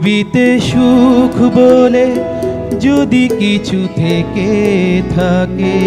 পৃথিবীতে সুখ বলে যদি কিছু থেকে থাকে,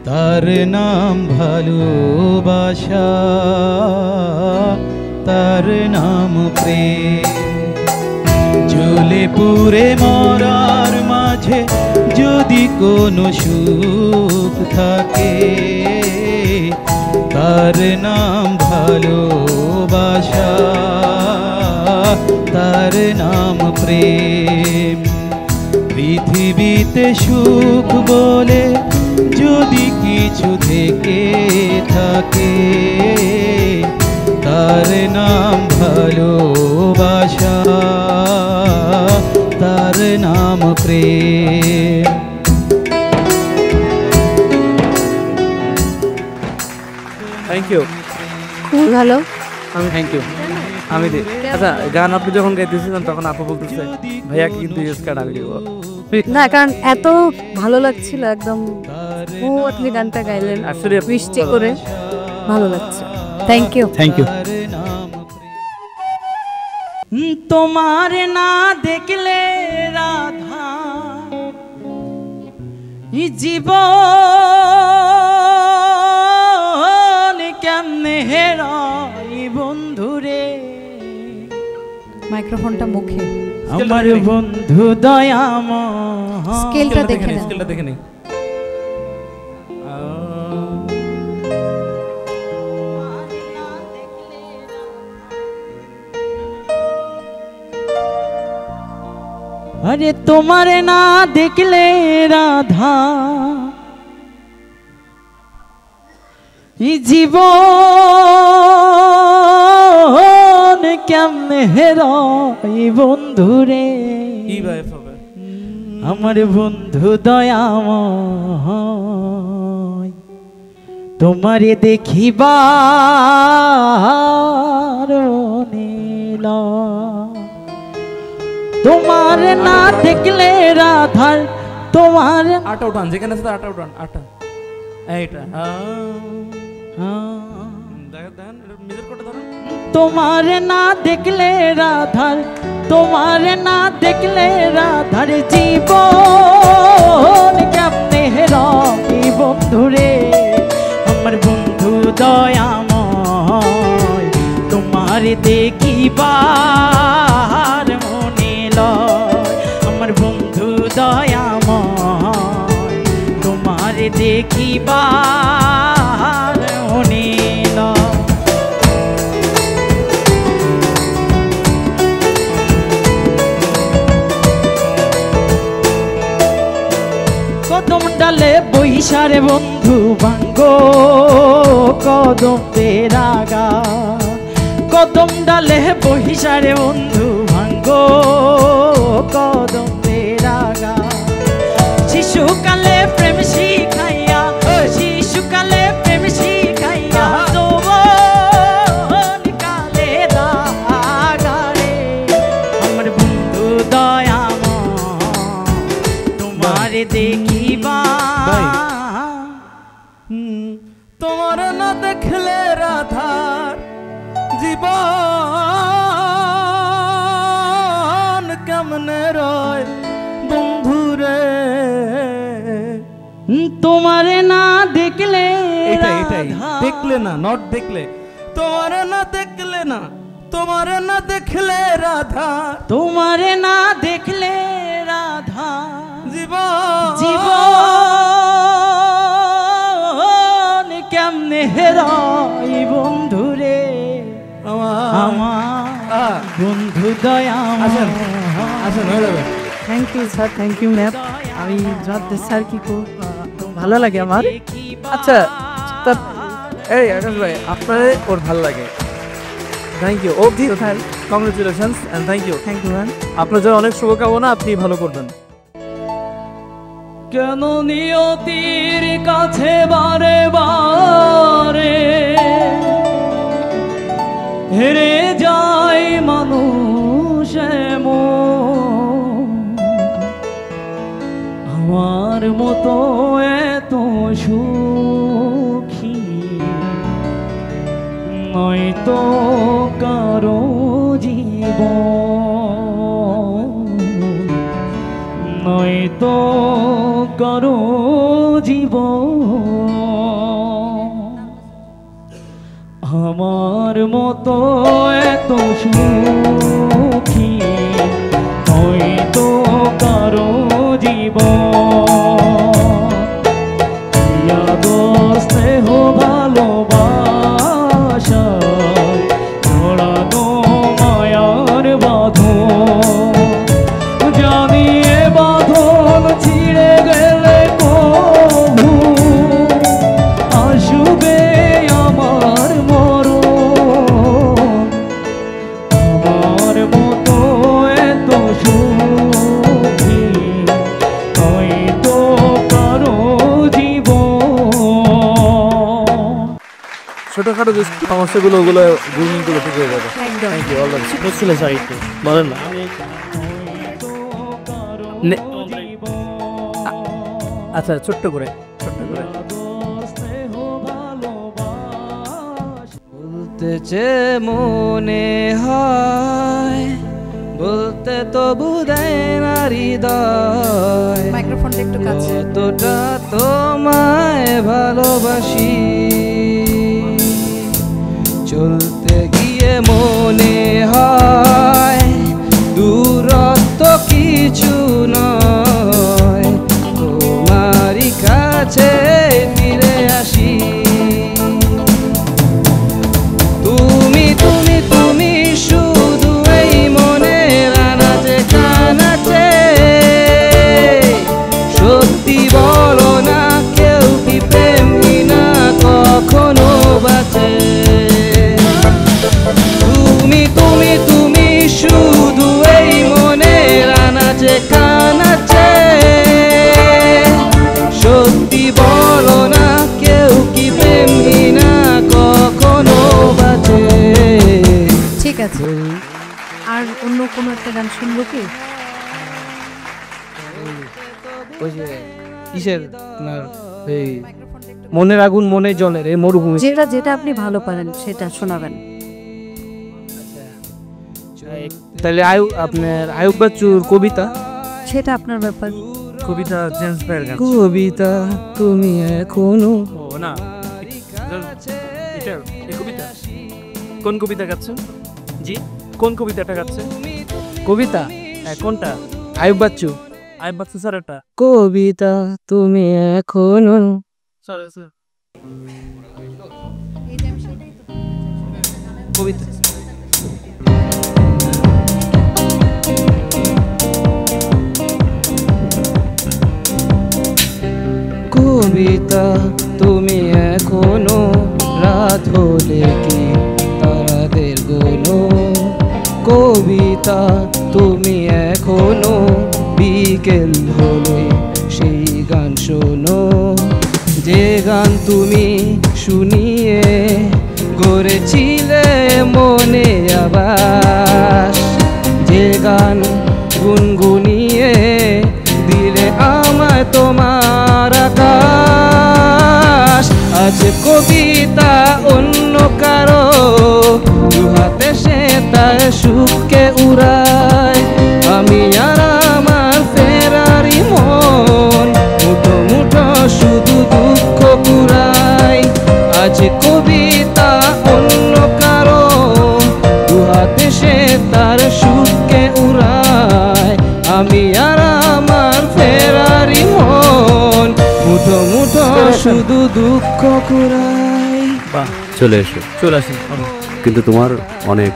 তার নাম ভালোবাসা, তার নাম প্রেম। জ্বলে পুড়ে মরার মাঝে যদি কোনো সুখ থাকে, তার নাম ভালোবাসা, তার নাম প্রেম। পৃথিবীতে সুখ বলে যদি কিছু থেকে থাকে, তার নাম ভালোবাসা, তার নাম প্রেম। থ্যাংক ইউ, খুব ভালো। আমি থ্যাংক ইউ। আমি আচ্ছা, গান আপনি যখন গাইতেছিলেন তখন আপু বলতেছে ভাইয়া কিন্তু ইউজ কার্ড আমি দিব না, কারণ এত ভালো লাগছিল, একদম আপনি গানটা গাইলেন আসলে মিষ্টি করে, ভালো লাগছে। Thank you, thank you. তোমার না দেখলে রাধা জীবন কেমনে হেরাই বন্ধুরে। মাইক্রোফোনটা মুখে। আমার বন্ধু দয়াময়, স্কেলটা দেখে নিন, স্কেলটা দেখে নিন। আরে তোমার না দেখলে রাধা জীবন কেমনে হেরাই বন্ধুরে। আমার বন্ধু দয়াময়, তোমারে দেখিবার নীল, তোমার না দেখলে রাধার, তোমার আটা উঠান, যেখানে আছে আটা উঠান, আটা এইটা তোমার না দেখলে রাধার, তোমার না দেখলে রাধার জীবন কেমনে হেরাই বন্ধুরে। আমার বন্ধু দয়াময়, তোমার দেখিবার মনে লয়। আমার বন্ধু দয়াময়, তোমার দেখিবার মনে লয়। কদম ডালে বৈশারে বন্ধু ভাঙ্গো কদম তেরাগা, কদম ডালে বৈশারে বন্ধু ভাঙ্গো কদম তেরাগা। শিশুকালে প্রেম শিখাইয়া, শিশুকালে প্রেম শিখাইয়া যৌবন কালে দাগারে। আমার বন্ধু দয়াময়, তোমারে দেখিবা, তোমার না দেখলে রাধার জীবন কেমনে রয় বন্ধুরে। তোমারে না দেখলে, এটাই দেখলে না, নট দেখলে, তোমার না দেখলে না, তোমার না দেখলে রাধা, তোমারে না দেখলে রাধা জীবন জীবন কেমনে হেরাই বন্ধুরে। আমার বন্ধু দয়াময়। আসেন হয়ে যাবে। Thank you sir, thank you ma'am. আমি জানতে স্যার কি খুব ভালো লাগে আমার। আচ্ছা এই আকাশ ভাই, আপনার ওর ভালো লাগে, থ্যাংক ইউ। অবধি congratulations and thank you. Thank you ma'am. আপনার জন্য অনেক শুভকামনা, আপনি ভালো করবেন। কেন নিয়তির কাছে বারে বারে হেরে যায় মানুষ এমন, আমার মতো এত সুখী নয়তো কারো জীবন। হয়তো কারো জীবন আমার মতো এত সুখী হয়তো কারো জীবন স্নেহ ভালোবাসা ছড়ানো মায়ার বাঁধন জানি এ বাঁধন ছিঁড়ে গেলে কবু আসবে আমার মরণ আমার মতো এত সুখী হয়তো কারো জীবন ছোটখাটো যে সমস্যাগুলো ওগুলো গুণগুলো ঠিক হয়ে যাবে। একদম থ্যাংক ইউ অল দ্য বুঝছিল স্যার একটু বলেন না আচ্ছা ছোট্ট করে বলতে যে মনে হয় বলতে তো বুঝায় না হৃদয় মাইক্রোফোনটা একটু কাছে কতটা তোমায় ভালোবাসি চলতে গিয়ে মনে হয় দূরত্ব কিছু নয় তোমারই কাছে ফিরে আসি তুমি তুমি তুমি শুধু এই মনের আনাচে কানাচে সত্যি বলো না কেউ কি প্রেমহীনা কখনো বাঁচে তুমি তুমি তুমি শুধু এই মনের আনাচে কানাচে সত্যি বলো না কেউ কি প্রেমহীনা কখনো বাঁচে ঠিক আছে আর অন্য কোনো একটা গান শুনবো কি ওই যে কিসের আপনার এই মনের আগুন মনে জলের এই মরুভূমি যেটা যেটা আপনি ভালো পারেন সেটা শোনাবেন তাহলে আপনার আয়ুব বাচ্চুর কবিতা সেটা আপনার ব্যাপার কবিতা জেমস ভাইয়ের গান কবিতা তুমি এখনো ও না এটা এই কবিতা কোন কবিতা গাচ্ছেন জি কোন কবিতাটা গাচ্ছেন কবিতা কোনটা আয়ুব বাচ্চু স্যার এটা কবিতা তুমি এখনো স্যার কবিতা কবিতা তুমি এখনো রাত হলে কি তারাদের গোনো কবিতা তুমি এখনো বিকেল হলে সেই গান শোনো যে গান তুমি শুনিয়ে গড়েছিলে মনে আবাস যে গান গুনগুনিয়ে দিলে আমায় তোমার আকাশ আজ কবিতা অন্য কারো দুহাতে সে তার সুখকে উড়ায় আমি আর আমার ফেরারি মন মুঠো মুঠো শুধু দুঃখ কুড়াই আজ কবিতা অন্য কারো দুহাতে সে তার সুখকে উড়ায় আমি আর আমার ফেরারি মন মুঠো মুঠো শুধু দুঃখ কুড়াই বাহ চলে এসো চলে আসেন কিন্তু তোমার অনেক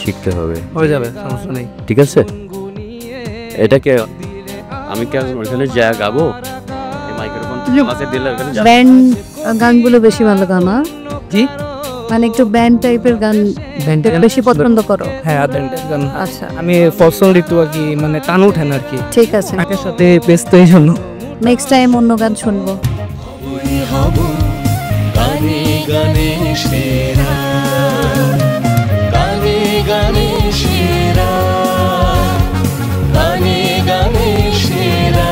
শিখতে হবে হয়ে যাবে সমস্যা নেই ঠিক আছে এটাকে আমি কি ওখানে যা গাবো এই মাইক্রোফোন আমাকে দিলে ওখানে যা ব্যান্ড গানগুলো বেশি ভালো গান না জি মানে একটু ব্যান্ড টাইপের গান বেশি পছন্দ করো হ্যাঁ আধেন্টের গান আচ্ছা আমি পছন্দ একটু আর কি মানে টান উঠেন আর কি ঠিক আছে একের সাথে ব্যস্ত এই জন্য নেক্সট টাইম অন্য গান শুনবো গানে গানে সেরা গানে গানে সেরা গানে গানে সেরা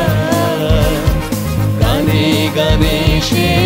গানে গানে সেরা